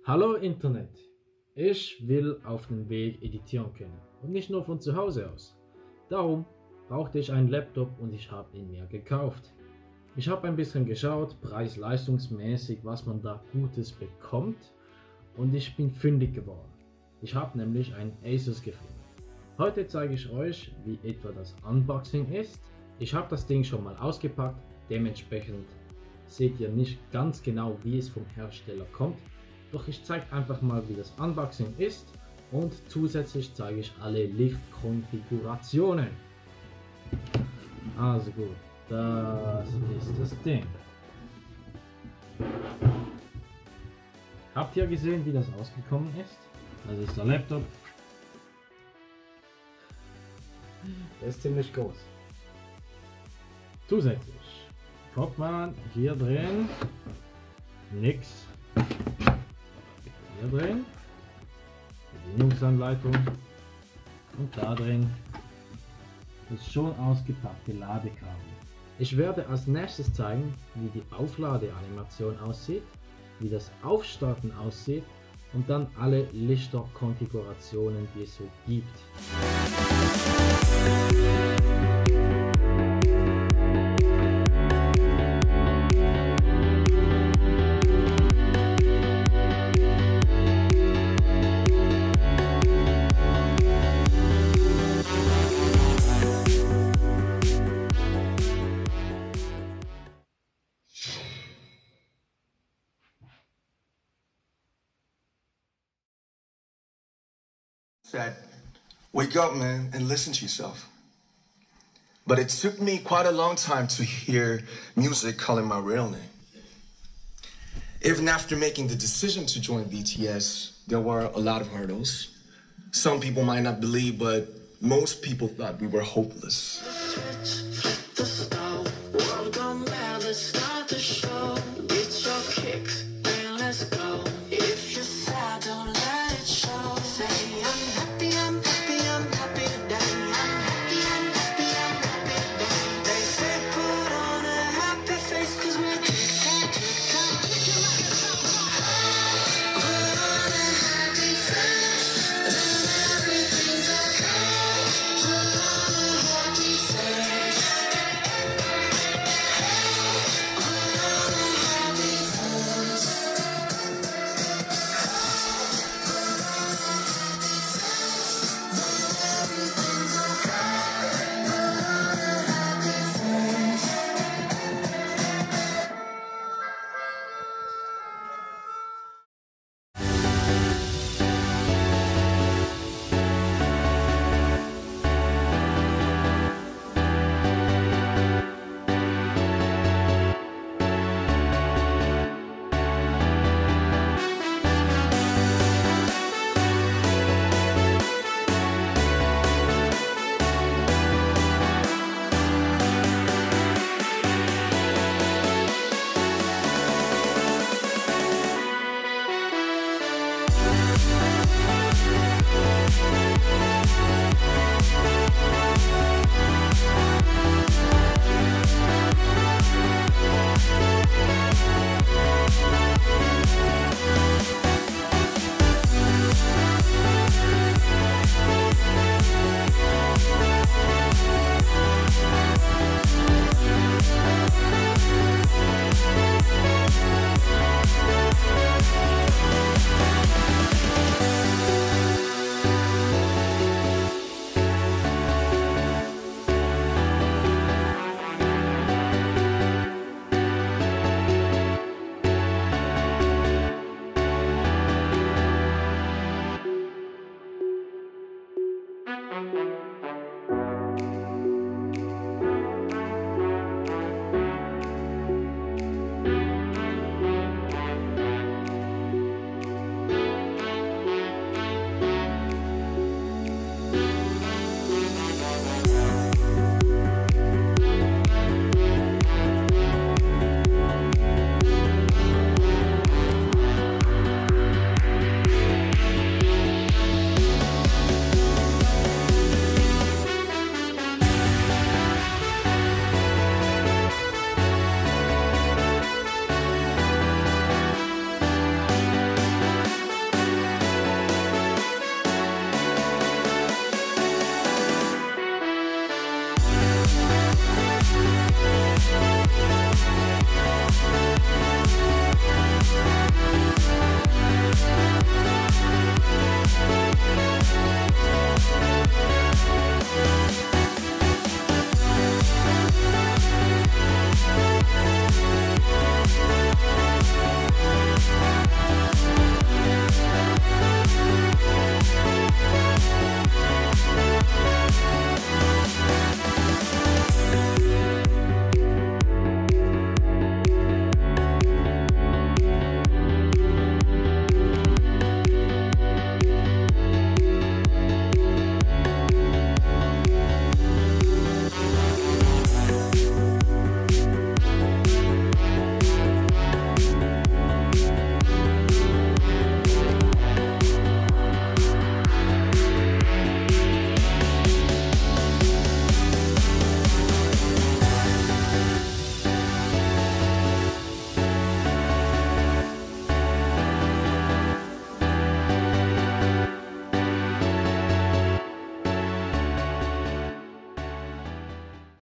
Hallo Internet, ich will auf dem Weg editieren können und nicht nur von zu Hause aus. Darum brauchte ich einen Laptop und ich habe ihn mir gekauft. Ich habe ein bisschen geschaut, preis-leistungsmäßig, was man da Gutes bekommt, und ich bin fündig geworden. Ich habe nämlich einen Asus gefunden. Heute zeige ich euch, wie etwa das Unboxing ist. Ich habe das Ding schon mal ausgepackt, dementsprechend seht ihr nicht ganz genau, wie es vom Hersteller kommt. Doch ich zeige einfach mal, wie das Unboxing ist, und zusätzlich zeige ich alle Lichtkonfigurationen. Also gut, das ist das Ding. Habt ihr gesehen, wie das ausgekommen ist? Das ist der Laptop. Der ist ziemlich groß. Zusätzlich kommt man hier drin nix. Hier drin Bedienungsanleitung und da drin das schon ausgepackte Ladekabel. Ich werde als nächstes zeigen, wie die Aufladeanimation aussieht, wie das Aufstarten aussieht und dann alle Lichterkonfigurationen, die es so gibt. Said, wake up, man, and listen to yourself. But it took me quite a long time to hear music calling my real name. Even after making the decision to join BTS, there were a lot of hurdles. Some people might not believe, but most people thought we were hopeless.